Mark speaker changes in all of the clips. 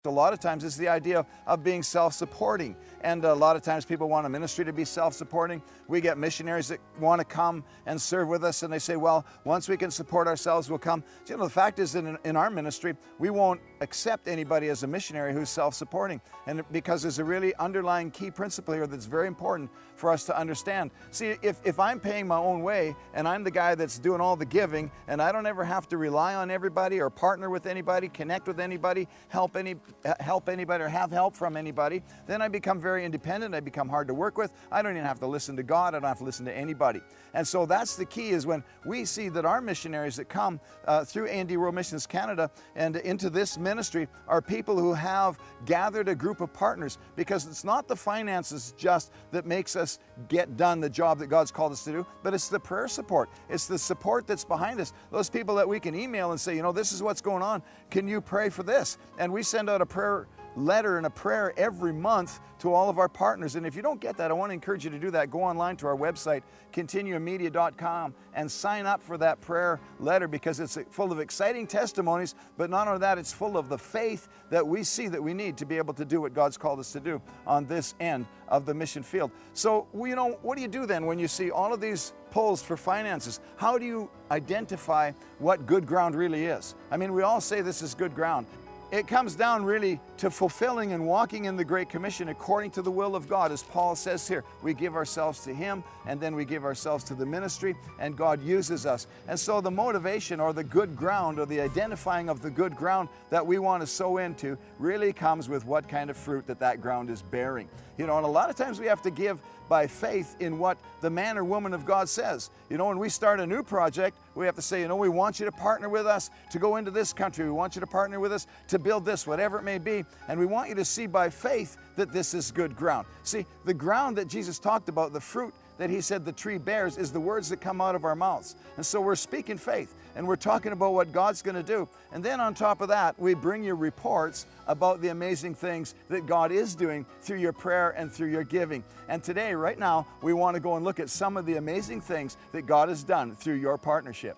Speaker 1: A lot of times it's the idea of being self-supporting, and a lot of times people want a ministry to be self-supporting. We get missionaries that want to come and serve with us, and they say, well, once we can support ourselves, we'll come. You know, the fact is that in our ministry, we won't accept anybody as a missionary who's self-supporting, and because there's a really underlying key principle here that's very important for us to understand. See, if I'm paying my own way, and I'm the guy that's doing all the giving, and I don't ever have to rely on everybody or partner with anybody, connect with anybody, help anybody or have help from anybody, then I become very independent. I become hard to work with. I don't even have to listen to God. I don't have to listen to anybody. And so that's the key, is when we see that our missionaries that come through A&D World Missions Canada and into this ministry are people who have gathered a group of partners, because it's not the finances just that makes us get done the job that God's called us to do, but it's the prayer support. It's the support that's behind us. Those people that we can email and say, you know, this is what's going on. Can you pray for this? And we send out a prayer letter and a prayer every month to all of our partners. And if you don't get that, I want to encourage you to do that. Go online to our website, continuummedia.com, and sign up for that prayer letter, because it's full of exciting testimonies, but not only that, it's full of the faith that we see that we need to be able to do what God's called us to do on this end of the mission field. So, you know, what do you do then when you see all of these pulls for finances? How do you identify what good ground really is? I mean, we all say this is good ground. It comes down really to fulfilling and walking in the Great Commission according to the will of God. As Paul says here, we give ourselves to Him, and then we give ourselves to the ministry, and God uses us. And so the motivation, or the good ground, or the identifying of the good ground that we want to sow into really comes with what kind of fruit that ground is bearing. You know, and a lot of times we have to give by faith in what the man or woman of God says. You know, when we start a new project, we have to say, you know, we want you to partner with us to go into this country. We want you to partner with us to build this, whatever it may be. And we want you to see by faith that this is good ground. See, the ground that Jesus talked about, the fruit that He said the tree bears, is the words that come out of our mouths. And so we're speaking faith, and we're talking about what God's going to do. And then on top of that, we bring you reports about the amazing things that God is doing through your prayer and through your giving. And today, right now, we want to go and look at some of the amazing things that God has done through your partnership.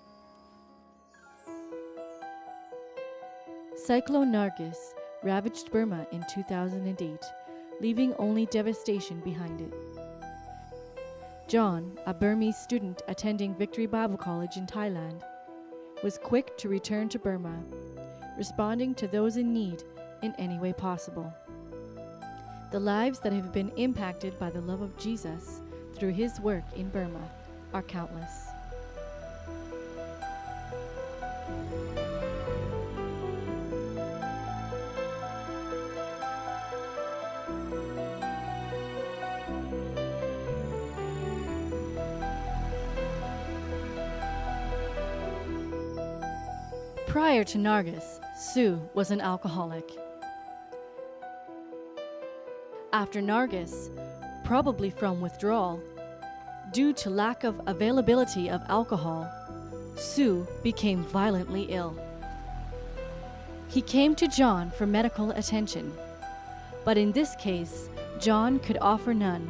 Speaker 2: Cyclone Nargis ravaged Burma in 2008, leaving only devastation behind it. John, a Burmese student attending Victory Bible College in Thailand, was quick to return to Burma, responding to those in need in any way possible. The lives that have been impacted by the love of Jesus through His work in Burma are countless. Prior to Nargis, Sue was an alcoholic. After Nargis, probably from withdrawal, due to lack of availability of alcohol, Sue became violently ill. He came to John for medical attention, but in this case, John could offer none.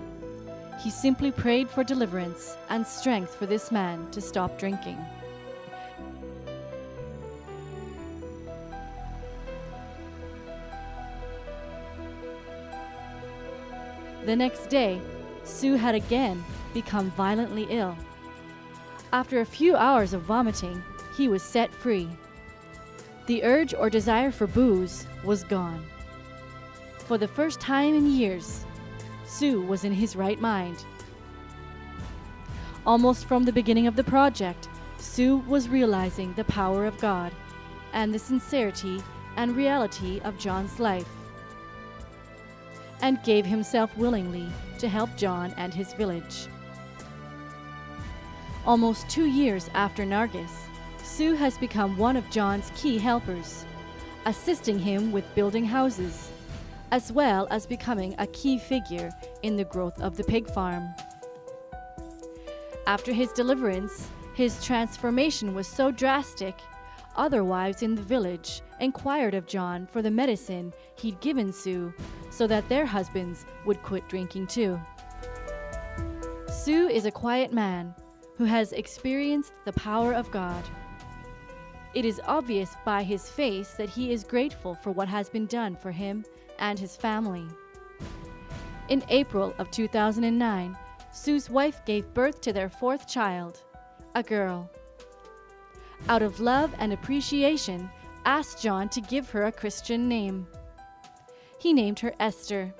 Speaker 2: He simply prayed for deliverance and strength for this man to stop drinking. The next day, Sue had again become violently ill. After a few hours of vomiting, he was set free. The urge or desire for booze was gone. For the first time in years, Sue was in his right mind. Almost from the beginning of the project, Sue was realizing the power of God and the sincerity and reality of John's life, and gave himself willingly to help John and his village. Almost 2 years after Nargis, Sue has become one of John's key helpers, assisting him with building houses, as well as becoming a key figure in the growth of the pig farm. After his deliverance, his transformation was so drastic, other wives in the village inquired of John for the medicine he'd given Sue so that their husbands would quit drinking too. Sue is a quiet man who has experienced the power of God. It is obvious by his face that he is grateful for what has been done for him and his family. In April of 2009, Sue's wife gave birth to their fourth child, a girl. Out of love and appreciation, asked John to give her a Christian name. He named her Esther.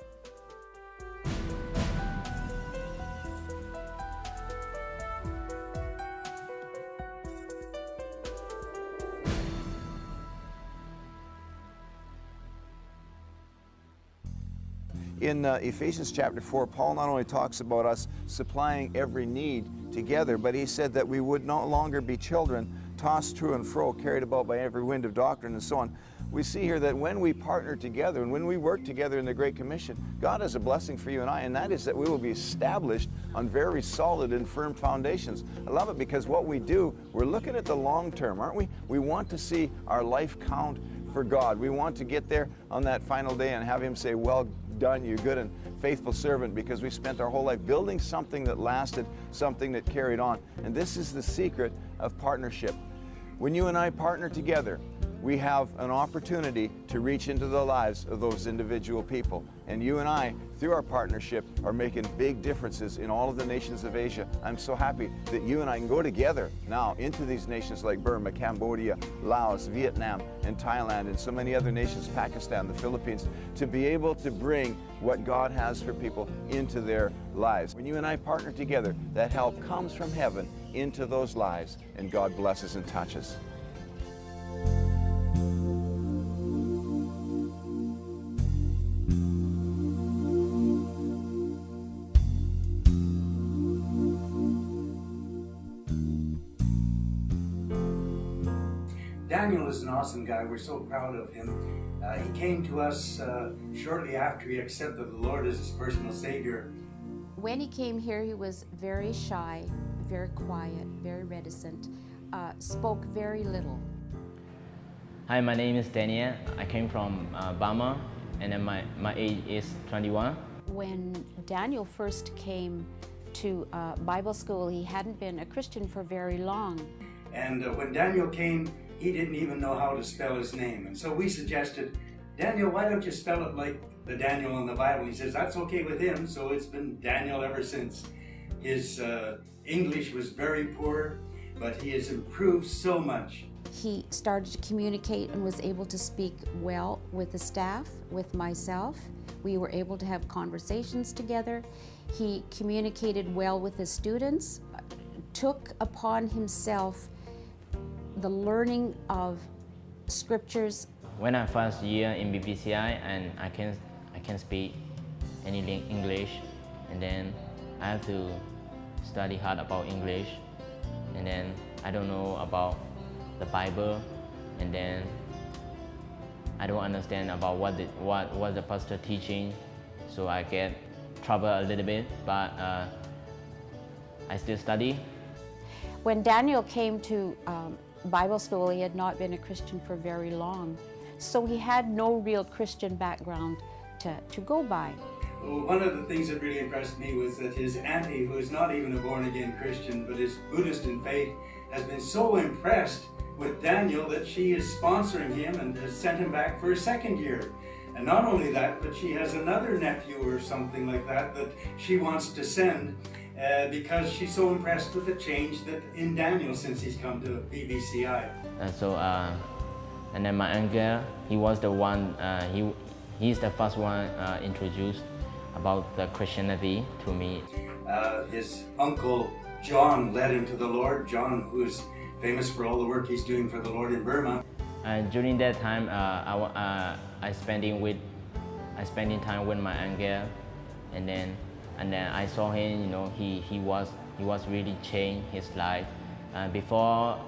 Speaker 1: In Ephesians chapter 4, Paul not only talks about us supplying every need together, but he said that we would no longer be children tossed to and fro, carried about by every wind of doctrine and so on. We see here that when we partner together and when we work together in the Great Commission, God has a blessing for you and I, and that is that we will be established on very solid and firm foundations. I love it because what we do, we're looking at the long term, aren't we? We want to see our life count for God. We want to get there on that final day and have Him say, well done, you good and faithful servant, because we spent our whole life building something that lasted, something that carried on. And this is the secret of partnership. When you and I partner together, we have an opportunity to reach into the lives of those individual people. And you and I, through our partnership, are making big differences in all of the nations of Asia. I'm so happy that you and I can go together now into these nations like Burma, Cambodia, Laos, Vietnam, and Thailand, and so many other nations, Pakistan, the Philippines, to be able to bring what God has for people into their lives. When you and I partner together, that help comes from heaven into those lives, and God blesses and touches.
Speaker 3: Daniel is an awesome guy. We're so proud of him. He came to us shortly after he accepted the Lord as his personal Savior.
Speaker 4: When he came here, he was very shy, very quiet, very reticent, spoke very little.
Speaker 5: Hi, my name is Daniel. I came from Burma, and then my age is 21.
Speaker 4: When Daniel first came to Bible school, he hadn't been a Christian for very long.
Speaker 3: And when Daniel came, he didn't even know how to spell his name. And so we suggested, Daniel, why don't you spell it like the Daniel in the Bible? He says, that's okay with him, so it's been Daniel ever since. His English was very poor, but he has improved so much.
Speaker 4: He started to communicate and was able to speak well with the staff, with myself. We were able to have conversations together. He communicated well with the students, took upon himself the learning of scriptures.
Speaker 5: When I first year in BBCI, and I can speak any English, and then I have to study hard about English, and then I don't know about the Bible, and then I don't understand about what the pastor teaching, so I get trouble a little bit, but I still study.
Speaker 4: When Daniel came to Bible school, he had not been a Christian for very long, so he had no real Christian background to go by.
Speaker 3: Well, one of the things that really impressed me was that his auntie, who is not even a born-again Christian, but is Buddhist in faith, has been so impressed with Daniel that she is sponsoring him and has sent him back for a second year. And not only that, but she has another nephew or something like that that she wants to send because she's so impressed with the change that in Daniel since he's come to BBCI.
Speaker 5: And then my uncle, he was the one, he's the first one introduced about the Christianity to me.
Speaker 3: His uncle John led him to the Lord. John, who is famous for all the work he's doing for the Lord in Burma.
Speaker 5: During that time, I spending time with my uncle, and then I saw him. You know, he was really changed his life. Before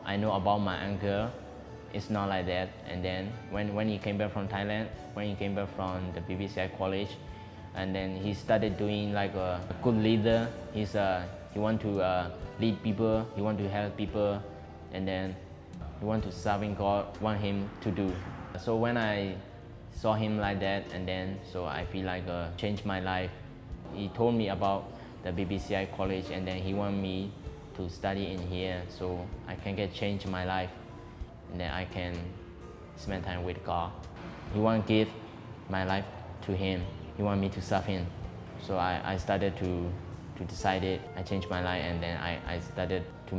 Speaker 5: I know about my uncle, it's not like that. And then when he came back from Thailand, when he came back from the BBCI college, and then he started doing like a good leader. He want to lead people. He want to help people, and then he want to serving God want him to do. So when I saw him like that, and then so I feel like changed my life. He told me about the BBCI college, and then he want me to study in here so I can get change in my life, and then I can spend time with God. He want to give my life to Him. He want me to serve Him. So I started to decide it. I changed my life, and then I started to